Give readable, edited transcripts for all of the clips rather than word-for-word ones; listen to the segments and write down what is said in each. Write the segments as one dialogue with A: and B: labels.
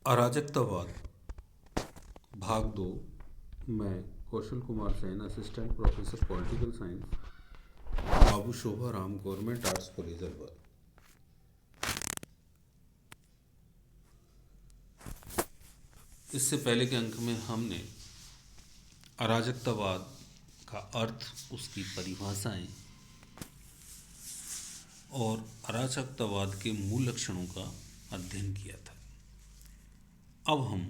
A: अराजकतावाद भाग दो। मैं Kaushal Kumar Sain, assistant professor political science, Babu Shobha Ram, government arts college Alwar. इससे पहले के अंक में हमने अराजकतावाद का अर्थ, उसकी परिभाषाएं और अराजकतावाद के मूल लक्षणों का अध्ययन किया था। अब हम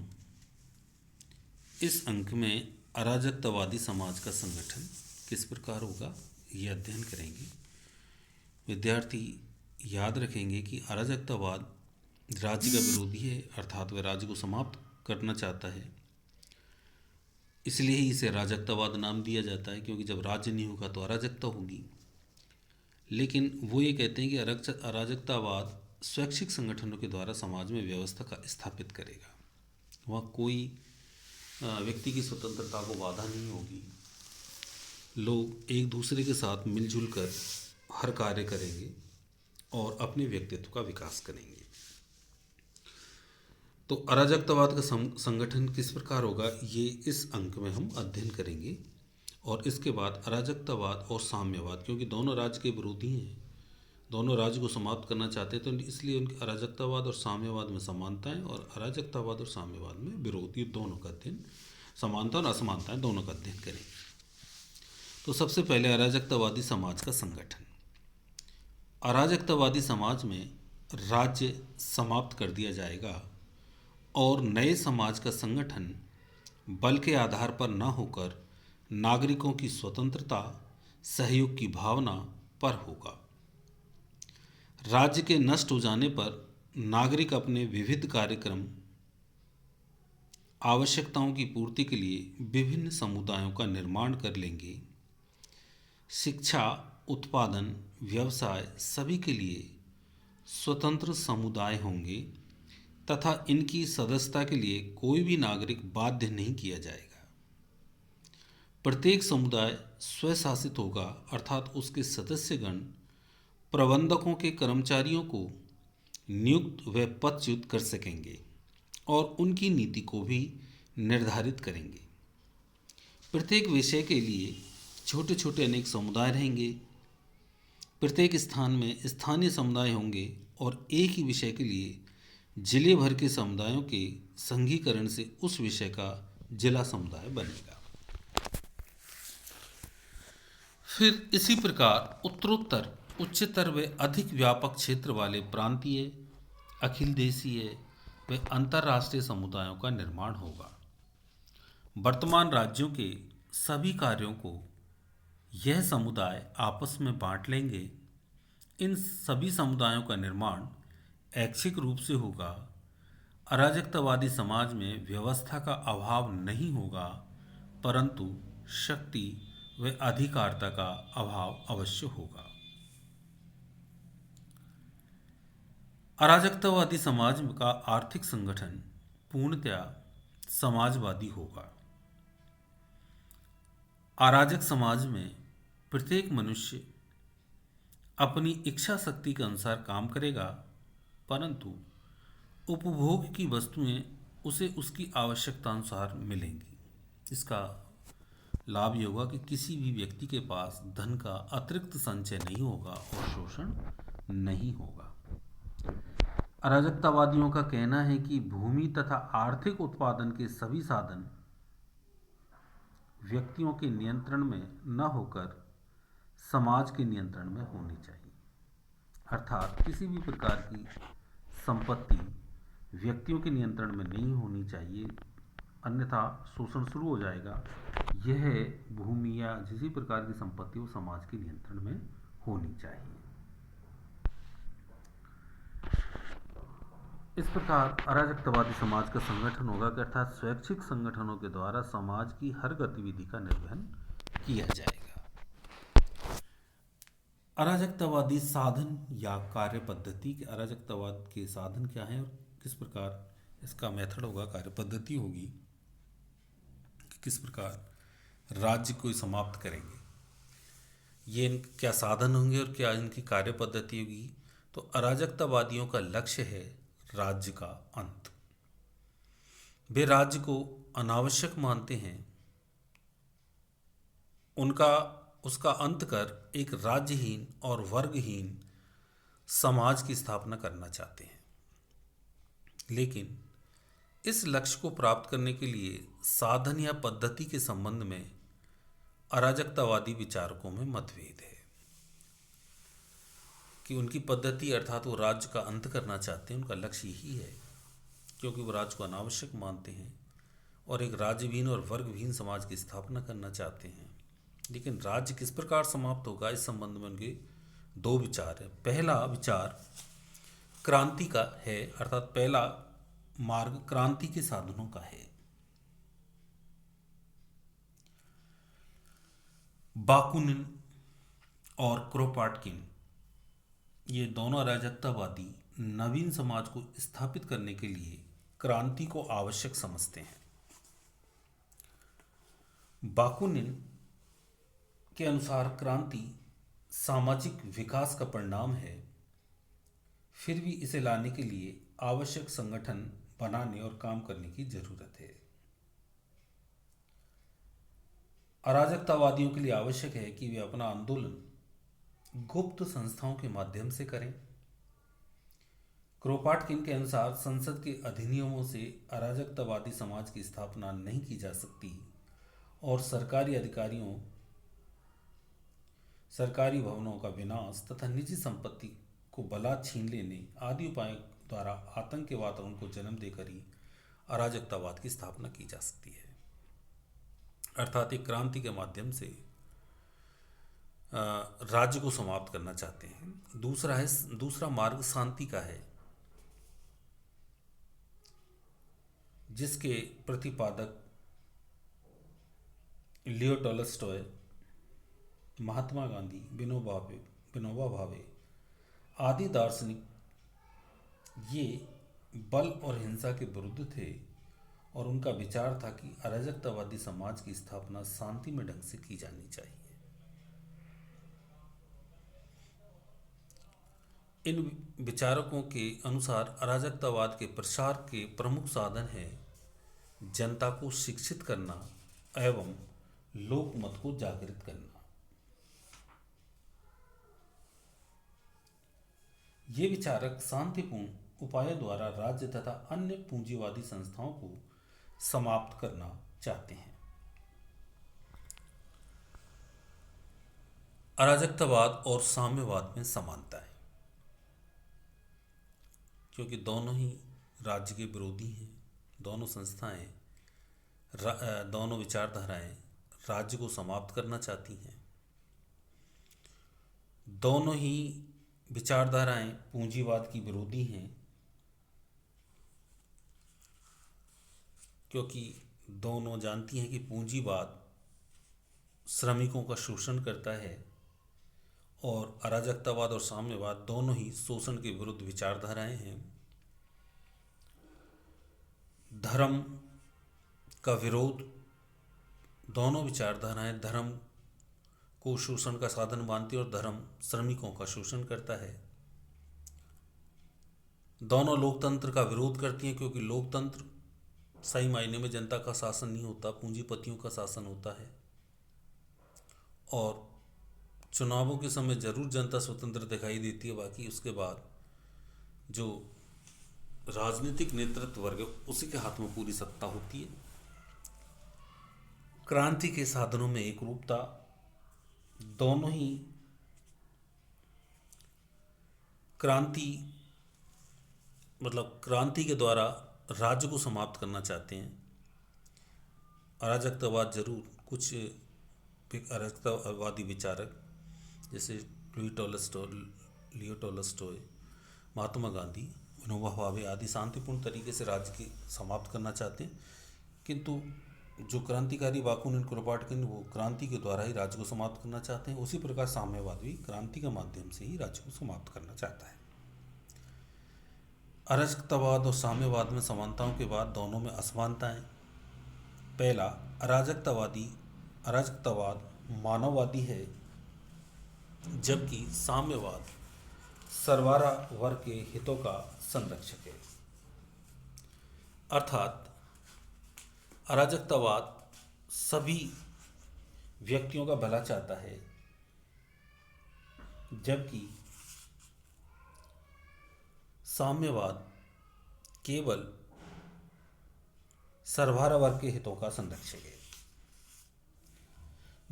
A: इस अंक में अराजकतावादी समाज का संगठन किस प्रकार होगा, ये अध्ययन करेंगे। विद्यार्थी याद रखेंगे कि अराजकतावाद राज्य का विरोधी है, अर्थात वह राज्य को समाप्त करना चाहता है। इसलिए ही इसे अराजकतावाद नाम दिया जाता है, क्योंकि जब राज्य नहीं होगा तो अराजकता होगी। लेकिन वो ये कहते हैं कि अराजकतावाद स्वैच्छिक संगठनों के द्वारा समाज में व्यवस्था का स्थापित करेगा। वहाँ कोई व्यक्ति की स्वतंत्रता को बाधा नहीं होगी। लोग एक दूसरे के साथ मिलजुल कर हर कार्य करेंगे और अपने व्यक्तित्व का विकास करेंगे। तो अराजकतावाद का संगठन किस प्रकार होगा, ये इस अंक में हम अध्ययन करेंगे। और इसके बाद अराजकतावाद और साम्यवाद, क्योंकि दोनों राज्य के विरोधी हैं, दोनों राज्य को समाप्त करना चाहते हैं, तो इसलिए उनके अराजकतावाद और साम्यवाद में समानताएं और अराजकतावाद और साम्यवाद में विरोध, ये दोनों का अध्ययन, समानता और असमानताएं दोनों का अध्ययन करेंगे। तो सबसे पहले अराजकतावादी समाज का संगठन। अराजकतावादी समाज में राज्य समाप्त कर दिया जाएगा और नए समाज का संगठन बल के आधार पर न होकर नागरिकों की स्वतंत्रता, सहयोग की भावना पर होगा। राज्य के नष्ट हो जाने पर नागरिक अपने विविध कार्यक्रम, आवश्यकताओं की पूर्ति के लिए विभिन्न समुदायों का निर्माण कर लेंगे। शिक्षा, उत्पादन, व्यवसाय सभी के लिए स्वतंत्र समुदाय होंगे तथा इनकी सदस्यता के लिए कोई भी नागरिक बाध्य नहीं किया जाएगा। प्रत्येक समुदाय स्वशासित होगा, अर्थात उसके सदस्यगण प्रबंधकों के कर्मचारियों को नियुक्त व पदच्युत कर सकेंगे और उनकी नीति को भी निर्धारित करेंगे। प्रत्येक विषय के लिए छोटे छोटे अनेक समुदाय रहेंगे। प्रत्येक स्थान में स्थानीय समुदाय होंगे और एक ही विषय के लिए जिले भर के समुदायों के संघीकरण से उस विषय का जिला समुदाय बनेगा। फिर इसी प्रकार उत्तरोत्तर उच्चतर व अधिक व्यापक क्षेत्र वाले प्रांतीय, अखिल देशीय व अंतर्राष्ट्रीय समुदायों का निर्माण होगा। वर्तमान राज्यों के सभी कार्यों को यह समुदाय आपस में बांट लेंगे। इन सभी समुदायों का निर्माण ऐच्छिक रूप से होगा। अराजकतावादी समाज में व्यवस्था का अभाव नहीं होगा, परंतु शक्ति व अधिकारिता का अभाव अवश्य होगा। अराजकतावादी समाज का आर्थिक संगठन पूर्णतया समाजवादी होगा। अराजक समाज में प्रत्येक मनुष्य अपनी इच्छा शक्ति के अनुसार काम करेगा, परंतु उपभोग की वस्तुएं उसे उसकी आवश्यकता अनुसार मिलेंगी। इसका लाभ ये होगा कि किसी भी व्यक्ति के पास धन का अतिरिक्त संचय नहीं होगा और शोषण नहीं होगा। अराजकतावादियों का कहना है कि भूमि तथा आर्थिक उत्पादन के सभी साधन व्यक्तियों के नियंत्रण में न होकर समाज के नियंत्रण में होनी चाहिए। अर्थात किसी भी प्रकार की संपत्ति व्यक्तियों के नियंत्रण में नहीं होनी चाहिए, अन्यथा शोषण शुरू हो जाएगा। यह भूमि या किसी प्रकार की संपत्ति वो समाज के नियंत्रण में होनी चाहिए। इस प्रकार अराजकतावादी समाज का संगठन होगा कि अर्थात स्वैच्छिक संगठनों के द्वारा समाज की हर गतिविधि का निर्वहन किया जाएगा। अराजकतावादी साधन या कार्य पद्धति के अराजकतावाद के साधन क्या हैं और किस प्रकार इसका मेथड होगा, कार्य पद्धति होगी, किस प्रकार राज्य को समाप्त करेंगे, ये क्या साधन होंगे और क्या इनकी कार्य पद्धति होगी। तो अराजकतावादियों का लक्ष्य है राज्य का अंत। वे राज्य को अनावश्यक मानते हैं, उनका उसका अंत कर एक राज्यहीन और वर्गहीन समाज की स्थापना करना चाहते हैं। लेकिन इस लक्ष्य को प्राप्त करने के लिए साधन या पद्धति के संबंध में अराजकतावादी विचारकों में मतभेद है कि उनकी पद्धति अर्थात वो राज्य का अंत करना चाहते हैं, उनका लक्ष्य यही है, क्योंकि वो राज्य को अनावश्यक मानते हैं और एक राज्यहीन और वर्गहीन समाज की स्थापना करना चाहते हैं। लेकिन राज्य किस प्रकार समाप्त होगा, इस संबंध में उनके दो विचार हैं। पहला विचार क्रांति का है, अर्थात पहला मार्ग क्रांति के साधनों का है। बाकुनिन और क्रोपाटकिन ये दोनों अराजकतावादी नवीन समाज को स्थापित करने के लिए क्रांति को आवश्यक समझते हैं। बाकुनिन के अनुसार क्रांति सामाजिक विकास का परिणाम है, फिर भी इसे लाने के लिए आवश्यक संगठन बनाने और काम करने की जरूरत है। अराजकतावादियों के लिए आवश्यक है कि वे अपना आंदोलन गुप्त संस्थाओं के माध्यम से करें। क्रोपाटकिन के अनुसार संसद के अधिनियमों से अराजकतावादी समाज की स्थापना नहीं की जा सकती और सरकारी अधिकारियों, सरकारी भवनों का विनाश तथा निजी संपत्ति को बलात् छीन लेने आदि उपायों द्वारा आतंक के वातावरण को जन्म देकर ही अराजकतावाद की स्थापना की जा सकती है। अर्थात एक क्रांति के माध्यम से राज्य को समाप्त करना चाहते हैं। दूसरा मार्ग शांति का है, जिसके प्रतिपादक लियो टॉलस्टॉय, महात्मा गांधी, विनोबा भावे आदि दार्शनिक ये बल और हिंसा के विरुद्ध थे और उनका विचार था कि अराजकतावादी समाज की स्थापना शांति में ढंग से की जानी चाहिए। इन विचारकों के अनुसार अराजकतावाद के प्रसार के प्रमुख साधन है जनता को शिक्षित करना एवं लोकमत को जागृत करना। ये विचारक शांतिपूर्ण उपायों द्वारा राज्य तथा अन्य पूंजीवादी संस्थाओं को समाप्त करना चाहते हैं। अराजकतावाद और साम्यवाद में समानता है, क्योंकि दोनों ही राज्य के विरोधी हैं। दोनों संस्थाएं, दोनों विचारधाराएं राज्य को समाप्त करना चाहती हैं। दोनों ही विचारधाराएं पूंजीवाद की विरोधी हैं, क्योंकि दोनों जानती हैं कि पूंजीवाद श्रमिकों का शोषण करता है और अराजकतावाद और साम्यवाद दोनों ही शोषण के विरुद्ध विचारधाराएं हैं। धर्म का विरोध, दोनों विचारधाराएं धर्म को शोषण का साधन मानती है और धर्म श्रमिकों का शोषण करता है। दोनों लोकतंत्र का विरोध करती हैं, क्योंकि लोकतंत्र सही मायने में जनता का शासन नहीं होता, पूंजीपतियों का शासन होता है। और चुनावों के समय जरूर जनता स्वतंत्र दिखाई देती है, बाकी उसके बाद जो राजनीतिक नेतृत्व वर्ग है उसी के हाथ में पूरी सत्ता होती है। क्रांति के साधनों में एक रूपता, दोनों ही क्रांति के द्वारा राज्य को समाप्त करना चाहते हैं। अराजकतावाद जरूर, कुछ अराजकतावादी विचारक जैसे लियो टॉलस्टॉय, महात्मा गांधी, विनोबा भावे आदि शांतिपूर्ण तरीके से राज्य की समाप्त करना चाहते हैं, किंतु जो क्रांतिकारी बाकुनिन, क्रोपाटकिन वो क्रांति के द्वारा ही राज्य को समाप्त करना चाहते हैं। उसी प्रकार साम्यवाद भी क्रांति के माध्यम से ही राज्य को समाप्त करना चाहता है। अराजकतावाद और साम्यवाद में समानताओं के बाद दोनों में असमानताएं। पहला, अराजकतावाद मानववादी है, जबकि साम्यवाद सर्वारा वर्ग के हितों का संरक्षक है। अर्थात अराजकतावाद सभी व्यक्तियों का भला चाहता है, जबकि साम्यवाद केवल सर्वहारा वर्ग के हितों का संरक्षक है।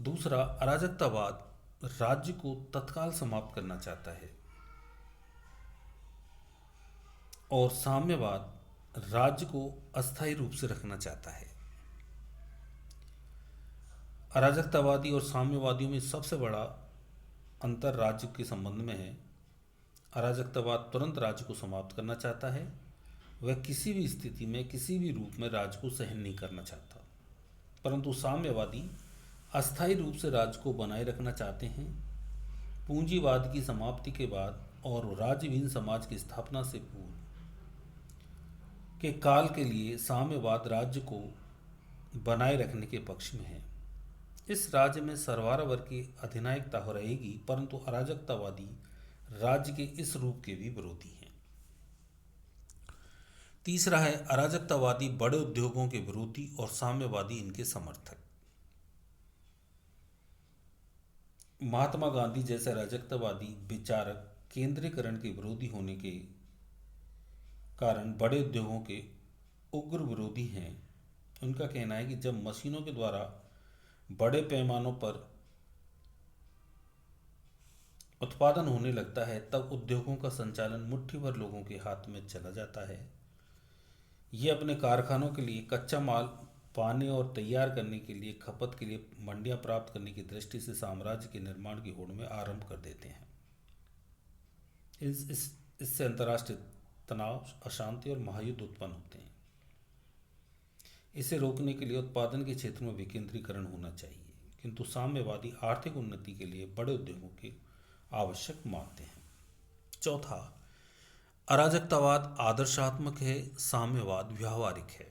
A: दूसरा, अराजकतावाद राज्य को तत्काल समाप्त करना चाहता है और साम्यवाद राज्य को अस्थायी रूप से रखना चाहता है। अराजकतावादी और साम्यवादियों में सबसे बड़ा अंतर राज्य के संबंध में है। अराजकतावाद तुरंत राज्य को समाप्त करना चाहता है, वह किसी भी स्थिति में किसी भी रूप में राज्य को सहन नहीं करना चाहता, परंतु साम्यवादी अस्थायी रूप से राज्य को बनाए रखना चाहते हैं। पूंजीवाद की समाप्ति के बाद और राज्यविहीन समाज की स्थापना से पूर्व के काल के लिए साम्यवाद राज्य को बनाए रखने के पक्ष में है। इस राज्य में सर्वहारा वर्ग की अधिनायकता हो रहेगी, परंतु अराजकतावादी राज्य के इस रूप के भी विरोधी हैं। तीसरा है, अराजकतावादी बड़े उद्योगों के विरोधी और साम्यवादी इनके समर्थक। महात्मा गांधी जैसे अराजकतावादी विचारक केंद्रीकरण के विरोधी होने के कारण बड़े उद्योगों के उग्र विरोधी हैं। उनका कहना है कि जब मशीनों के द्वारा बड़े पैमानों पर उत्पादन होने लगता है, तब उद्योगों का संचालन मुट्ठी भर लोगों के हाथ में चला जाता है। ये अपने कारखानों के लिए कच्चा माल पाने और तैयार करने के लिए खपत के लिए मंडियां प्राप्त करने की दृष्टि से साम्राज्य के निर्माण की होड़ में आरंभ कर देते हैं। इससे अंतर्राष्ट्रीय तनाव, अशांति और महायुद्ध उत्पन्न होते हैं। इसे रोकने के लिए उत्पादन के क्षेत्र में विकेंद्रीकरण होना चाहिए, किंतु साम्यवादी आर्थिक उन्नति के लिए बड़े उद्योगों के आवश्यक मानते हैं। चौथा, अराजकतावाद आदर्शात्मक है, साम्यवाद व्यवहारिक है।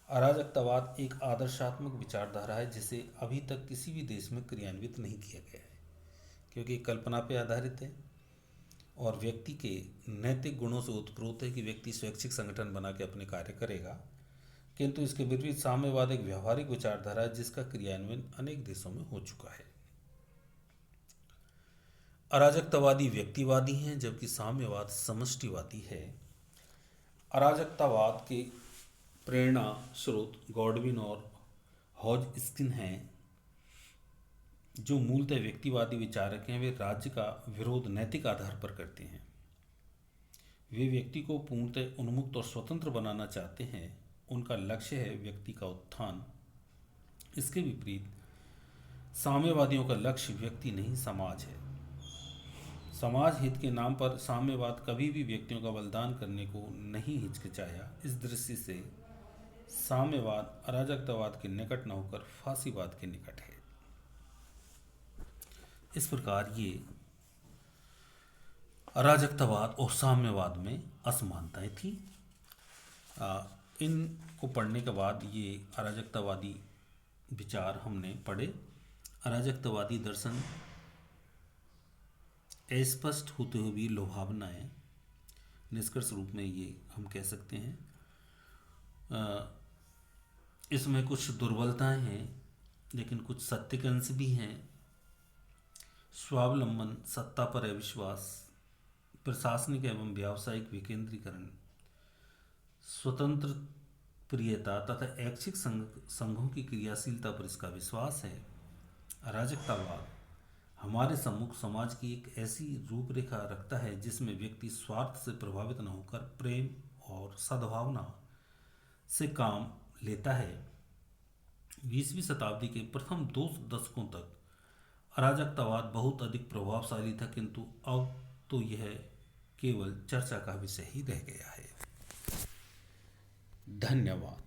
A: अराजकतावाद एक आदर्शात्मक विचारधारा है जिसे अभी तक किसी भी देश में क्रियान्वित नहीं किया गया है, क्योंकि कल्पना पर आधारित है और व्यक्ति के नैतिक गुणों से उत्प्रोत है कि व्यक्ति स्वैच्छिक संगठन बना के अपने कार्य करेगा। किंतु इसके विपरीत साम्यवाद एक व्यवहारिक विचारधारा है जिसका क्रियान्वयन अनेक देशों में हो चुका है। अराजकतावादी व्यक्तिवादी हैं, जबकि साम्यवाद समष्टिवादी है। अराजकतावाद के प्रेरणा स्रोत गॉडविन और हॉजकिंस हैं, जो मूलतः व्यक्तिवादी विचारक हैं। वे राज्य का विरोध नैतिक आधार पर करते हैं। वे व्यक्ति को पूर्णतः उन्मुक्त और स्वतंत्र बनाना चाहते हैं। उनका लक्ष्य है व्यक्ति का उत्थान। इसके विपरीत साम्यवादियों का लक्ष्य व्यक्ति नहीं, समाज है। समाज हित के नाम पर साम्यवाद कभी भी व्यक्तियों का बलिदान करने को नहीं हिचकिचाया। इस दृष्टि से साम्यवाद अराजकतावाद के निकट न होकर फासीवाद के निकट है। इस प्रकार ये अराजकतावाद और साम्यवाद में असमानताएं थी। इनको पढ़ने के बाद ये अराजकतावादी विचार हमने पढ़े। अराजकतावादी दर्शन अस्पष्ट होते हुए भी लुभावना है, निष्कर्ष रूप में ये हम कह सकते हैं। इसमें कुछ दुर्बलताएं हैं, लेकिन कुछ सत्य के अंश भी हैं। स्वावलंबन, सत्ता पर अविश्वास, प्रशासनिक एवं व्यावसायिक विकेंद्रीकरण, स्वतंत्र प्रियता तथा ऐच्छिक संघों की क्रियाशीलता पर इसका विश्वास है। अराजकतावाद हमारे सम्मुख समाज की एक ऐसी रूपरेखा रखता है जिसमें व्यक्ति स्वार्थ से प्रभावित न होकर प्रेम और सद्भावना से काम लेता है। 20वीं शताब्दी के प्रथम 2 दशकों तक अराजकतावाद बहुत अधिक प्रभावशाली था, किंतु अब तो यह केवल चर्चा का विषय ही रह गया है। धन्यवाद।